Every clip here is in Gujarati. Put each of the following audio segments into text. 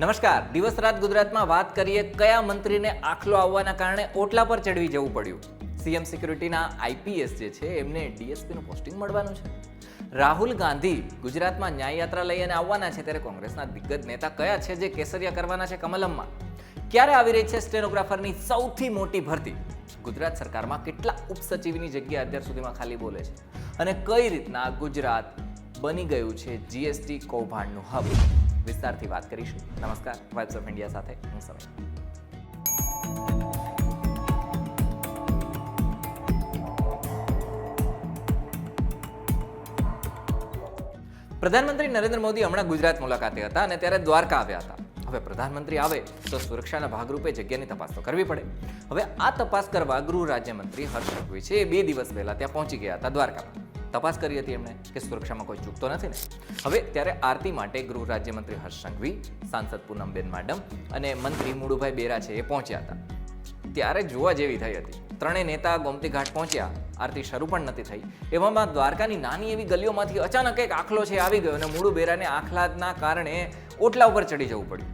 નમસ્કાર. દિવસ રાત ગુજરાતમાં વાત કરીએ કયા મંત્રીને આખલો આવવાના કારણે ઓટલા પર ચડવી જવું પડ્યું. સીએમ સિક્યુરિટીના આઈપીએસ જે છે એમને ડીએસપીનું પોસ્ટિંગ મળવાનું છે. રાહુલ ગાંધી ગુજરાતમાં ન્યાય યાત્રા લઈ અને આવવાના છે, ત્યારે કોંગ્રેસના દિગ્ગજ નેતા કયા છે જે કેસરિયા કરવાના છે કમલમમાં? ક્યારે આવી રહી છે સ્ટેનોગ્રાફરની સૌથી મોટી ભરતી? ગુજરાત સરકારમાં કેટલા ઉપસચિવની જગ્યા અત્યાર સુધીમાં ખાલી બોલે છે? અને કઈ રીતના ગુજરાત બની ગયું છે જીએસટી કૌભાંડનું હબ? વિસ્તારથી વાત કરીશું. નમસ્કાર, વાઇબ્સ ઓફ ઇન્ડિયા સાથે હું સમય. પ્રધાનમંત્રી નરેન્દ્ર મોદી હમણાં ગુજરાત મુલાકાતે હતા અને ત્યારે દ્વારકા આવ્યા હતા. હવે પ્રધાનમંત્રી આવે તો સુરક્ષાના ભાગરૂપે જગ્યાની તપાસ તો કરવી પડે. હવે આ તપાસ કરવા ગૃહ રાજ્યમંત્રી હર્ષ સંઘવી છે, 2 દિવસ પહેલા ત્યાં પહોંચી ગયા હતા દ્વારકામાં. તપાસ કરી હતી એમણે કે સુરક્ષામાં કોઈ ચૂકતો નથી ને. હવે ત્યારે આરતી માટે ગૃહ રાજ્યમંત્રી હર્ષ સંઘવી, સાંસદ પૂનમબેન માડમ અને મંત્રી મુળુભાઈ બેરા છે એ પહોંચ્યા હતા. ત્યારે જોવા જેવી થઈ હતી. ત્રણેય નેતા ગોમતી ઘાટ પહોંચ્યા, આરતી શરૂ પણ નથી થઈ. એવામાં દ્વારકાની નાની એવી ગલીઓમાંથી અચાનક એક આખલો છે આવી ગયો અને મુળુ બેરાને આખલાદના કારણે ઓટલા ઉપર ચડી જવું પડ્યું.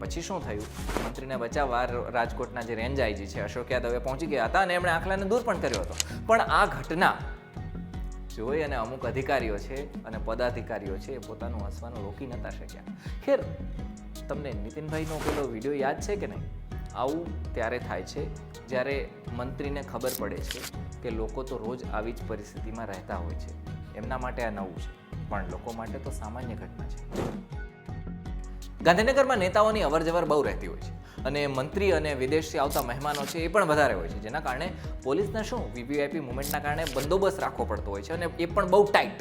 પછી શું થયું? મંત્રીને બચાવવા રાજકોટના જે રેન્જ આઈજી છે અશોક યાદવે પહોંચી ગયા હતા અને એમણે આખલાને દૂર પણ કર્યો હતો. પણ આ ઘટના જોઈ અને અમુક અધિકારીઓ છે અને પદાધિકારીઓ છે એ પોતાનું હસવાનું રોકી નતા શક્યા. ખેર, તમને નીતિનભાઈનો પેલો વિડીયો યાદ છે કે નહીં? આવું ત્યારે થાય છે જ્યારે મંત્રીને ખબર પડે છે કે લોકો તો રોજ આવી જ પરિસ્થિતિમાં રહેતા હોય છે. એમના માટે આ નવું છે, પણ લોકો માટે તો સામાન્ય ઘટના છે. ગાંધીનગરમાં નેતાઓની અવરજવર બહુ રહેતી હોય છે અને મંત્રી અને વિદેશથી આવતા મહેમાનો છે એ પણ વધારે હોય છે, જેના કારણે પોલીસને શું વીવીઆઈપી મુવમેન્ટના કારણે બંદોબસ્ત રાખવો પડતો હોય છે અને એ પણ બહુ ટાઈટ.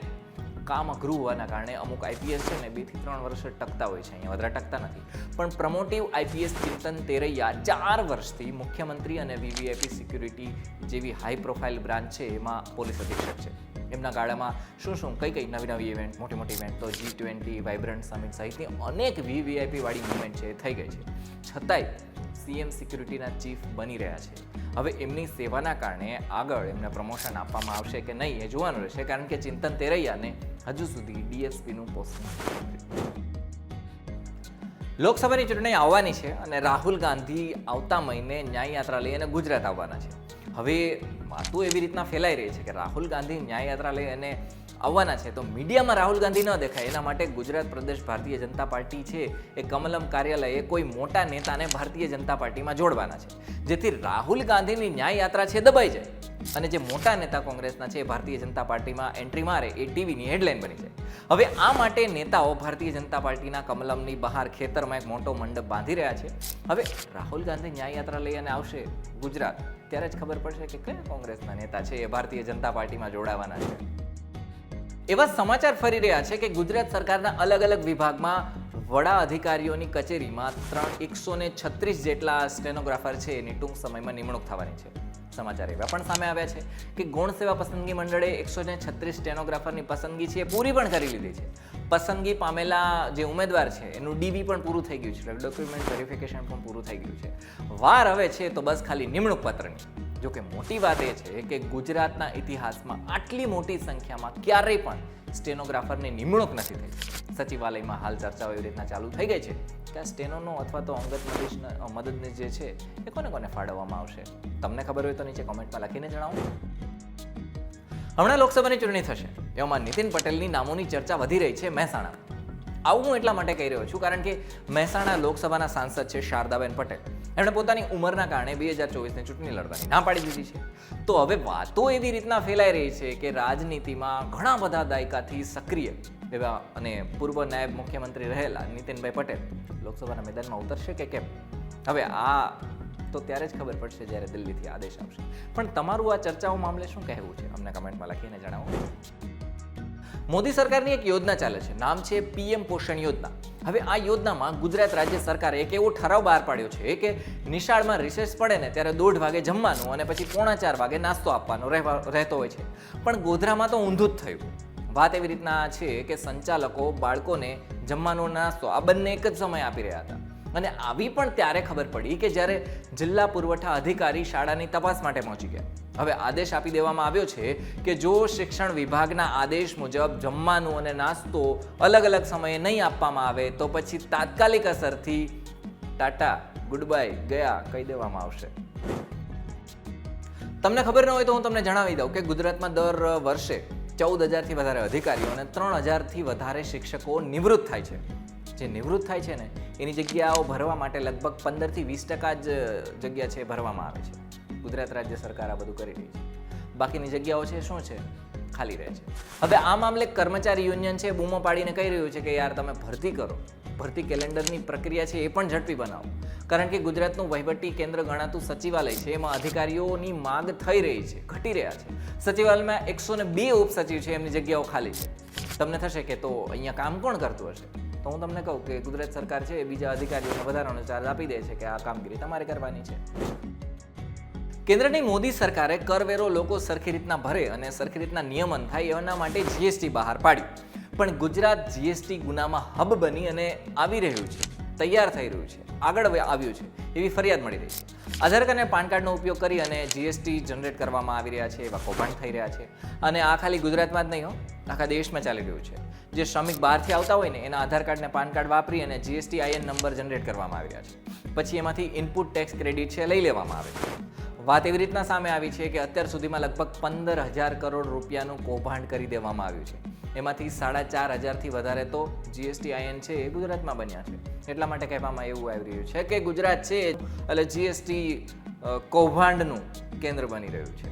કામ અઘરું હોવાના કારણે અમુક આઈપીએસ છે ને 2 થી 3 વર્ષ ટકતા હોય છે, અહીંયા વધારે ટકતા નથી. પણ પ્રમોટિવ આઈપીએસ ચિંતન તેરૈયા 4 વર્ષથી મુખ્યમંત્રી અને વીવીઆઈપી સિક્યુરિટી જેવી હાઈ પ્રોફાઇલ બ્રાન્ચ છે એમાં પોલીસ અધિક્ષક છે. એમના ગાળામાં શું કઈ નવી ઇવેન્ટ, મોટી ઇવેન્ટ તો G20, વાઇબ્રન્ટ સમિટ સહિતની અનેક વીવીઆઈપી વાળી મુવમેન્ટ છે એ થઈ ગઈ છે. છતાંય સીએમ સિક્યુરિટીના ચીફ બની રહ્યા છે. હવે એમની સેવાના કારણે આગળ એમને પ્રમોશન આપવામાં આવશે કે નહીં એ જોવાનું રહેશે, કારણ કે ચિંતન તેરૈયાને હજુ સુધી ડીએસપીનું પોસ્ટિંગ નથી. લોકસભાની ચૂંટણી આવવાની છે અને રાહુલ ગાંધી આવતા મહિને ન્યાય યાત્રા લઈ અને ગુજરાત આવવાના છે. હવે વાતો એવી રીતના ફેલાઈ રહી છે કે રાહુલ ગાંધી ન્યાય યાત્રા લઈ અને આવવાના છે તો મીડિયામાં રાહુલ ગાંધી ન દેખાય એના માટે ગુજરાત પ્રદેશ ભારતીય જનતા પાર્ટી છે એ કમલમ કાર્યાલયે કોઈ મોટા નેતાને ભારતીય જનતા પાર્ટીમાં જોડવાના છે, જેથી રાહુલ ગાંધીની ન્યાય યાત્રા છે દબાઈ જાય અને જે મોટા નેતા કોંગ્રેસના છે એ ભારતીય જનતા પાર્ટીમાં એન્ટ્રી મારે એ ટીવીની હેડલાઇન બની જાય. હવે આ માટે નેતાઓ ભારતીય જનતા પાર્ટીના કમલમની બહાર ખેતરમાં એક મોટો મંડપ બાંધી રહ્યા છે. હવે રાહુલ ગાંધી ન્યાય યાત્રા લઈ અને આવશે ગુજરાત, ત્યારે જ ખબર પડશે કે કયા કોંગ્રેસના નેતા છે એ ભારતીય જનતા પાર્ટીમાં જોડાવાના છે. એવા સમાચાર ફરી રહ્યા છે કે ગુજરાત સરકારના અલગ અલગ વિભાગમાં વડા અધિકારીઓની કચેરીમાં 136 જેટલા સ્ટેનોગ્રાફર છે એની ટૂંક સમયમાં નિમણૂક થવાની છે. સમાચાર એવા પણ સામે આવ્યા છે કે ગૌણ સેવા પસંદગી મંડળે 136 સ્ટેનોગ્રાફરની પસંદગી છે એ પૂરી પણ કરી લીધી છે. પસંદગી પામેલા જે ઉમેદવાર છે એનું ડીવી પણ પૂરું થઈ ગયું છે, ડોક્યુમેન્ટ વેરિફિકેશન પણ પૂરું થઈ ગયું છે. વાર હવે છે તો બસ ખાલી નિમણૂક પત્રની. જો કે મોટી વાત એ છે કે ગુજરાતના ઇતિહાસમાં આટલી મોટી સંખ્યામાં ક્યારેય પણ સ્ટેનોગ્રાફરની નિમણૂક નથી થઈ. સચિવાલયમાં હાલ ચર્ચાઓ એવી રીતના ચાલુ થઈ ગઈ છે કે આ સ્ટેનોનો અથવા તો અંગત મદદને જે છે એ કોને ફાળવવામાં આવશે. તમને ખબર હોય તો નીચે કોમેન્ટમાં લખીને જણાવો. હમણાં લોકસભાની ચૂંટણી થશે, એમાં નીતિન પટેલની નામોની ચર્ચા વધી રહી છે મહેસાણા. આવું હું એટલા માટે કહી રહ્યો છું કારણ કે મહેસાણા લોકસભાના સાંસદ છે શારદાબેન પટેલ. એમણે પોતાની ઉંમરના કારણે 2024ની ચૂંટણી લડવાની ના પાડી દીધી છે. તો હવે વાતો એવી રીતના ફેલાઈ રહી છે કે રાજનીતિમાં ઘણા બધા દાયકાથી સક્રિય એવા અને પૂર્વ નાયબ મુખ્યમંત્રી રહેલા નીતિનભાઈ પટેલ લોકસભાના મેદાનમાં ઉતરશે કે કેમ? હવે આ તો ત્યારે જ ખબર પડશે જ્યારે દિલ્હીથી આદેશ આવશે. પણ તમારું આ ચર્ચાઓ મામલે શું કહેવું છે અમને કમેન્ટમાં લખીને જણાવો. મોદી સરકારની એક યોજના ચાલે છે, નામ છે પીએમ પોષણ યોજના. હવે આ યોજનામાં ગુજરાત રાજ્ય સરકારે એક એવો ઠરાવ બહાર પાડ્યો છે કે નિશાળમાં રિસેસ પડે ને ત્યારે 1:30 વાગે જમવાનું અને પછી 3:45 વાગે નાસ્તો આપવાનો રહેતો હોય છે. પણ ગોધરામાં તો ઊંધું જ થયું. વાત એવી રીતના છે કે સંચાલકો બાળકોને જમવાનો નાસ્તો આ બંને એક જ સમય આપી રહ્યા હતા. અને આવી પણ ત્યારે ખબર પડી કે જ્યારે જિલ્લા પુરવઠા અધિકારી શાળાની તપાસ માટે પહોંચી ગયા હવે આદેશ આપી દેવામાં આવ્યો છે કે જો શિક્ષણ વિભાગના આદેશ મુજબ જમવાનું અને નાસ્તો અલગ અલગ સમયે નહીં આપવામાં આવે તો પછી તાત્કાલિક અસરથી ટાટા ગુડ બાય ગયા કહી દેવામાં આવશે. તમને ખબર ન હોય તો હું તમને જણાવી દઉં કે ગુજરાતમાં દર વર્ષે 14,000થી વધારે અધિકારીઓ અને 3,000થી વધારે શિક્ષકો નિવૃત્ત થાય છે. જે નિવૃત્ત થાય છે ને એની જગ્યાઓ ભરવા માટે લગભગ 15થી 20% જ જગ્યા છે ભરવામાં આવે છે. ગુજરાત રાજ્ય સરકાર આ બધું કરી રહી છે. બાકીની જગ્યાઓ છે શું છે, ખાલી રહે છે. હવે આ મામલે કર્મચારી યુનિયન છે બૂમો પાડીને કહી રહ્યું છે કે યાર તમે ભરતી કરો, ભરતી કેલેન્ડરની પ્રક્રિયા છે એ પણ ઝડપી બનાવો, કારણ કે ગુજરાતનું વહીવટી કેન્દ્ર ગણાતું સચિવાલય છે એમાં અધિકારીઓની માંગ થઈ રહી છે, ઘટી રહ્યા છે. સચિવાલયમાં 102 ઉપસચિવ છે, એમની જગ્યાઓ ખાલી છે. તમને થશે કે તો અહીંયા કામ કોણ કરતું હશે? તો હું તમને કહું કે ગુજરાત સરકાર છે એ બીજા અધિકારીઓને વધારાનો ચાર્જ આપી દે છે કે આ કામગીરી તમારે કરવાની છે. કેન્દ્રની મોદી સરકારે કરવેરો લોકો સરખી રીતના ભરે અને સરખી રીતના નિયમન થાય એના માટે જીએસટી બહાર પાડ્યું. પણ ગુજરાત જીએસટી ગુનામાં હબ બની અને આવી રહ્યું છે, તૈયાર થઈ રહ્યું છે, આગળ આવ્યું છે એવી ફરિયાદ મળી રહી છે. આધાર કાર્ડ અને પાન કાર્ડનો ઉપયોગ કરી અને જીએસટી જનરેટ કરવામાં આવી રહ્યા છે, એવા કૌભાંડ થઈ રહ્યા છે. અને આ ખાલી ગુજરાતમાં જ નહીં હો, આખા દેશમાં ચાલી રહ્યું છે. જે શ્રમિક બહારથી આવતા હોય ને એના આધાર કાર્ડ અને પાન કાર્ડ વાપરી અને જીએસટી આઈએન નંબર જનરેટ કરવામાં આવી રહ્યા છે. પછી એમાંથી ઇનપુટ ટેક્સ ક્રેડિટ છે લઈ લેવામાં આવે છે. વાત એવી રીતના સામે આવી છે કે અત્યાર સુધીમાં લગભગ 15,000 કરોડ રૂપિયાનું કૌભાંડ કરી દેવામાં આવ્યું છે. એમાંથી 4,500થી વધારે તો જીએસટી આઈએન છે એ ગુજરાતમાં બન્યા છે. એટલા માટે કહેવામાં એવું આવી રહ્યું છે કે ગુજરાત છે એટલે જીએસટી કૌભાંડનું કેન્દ્ર બની રહ્યું છે.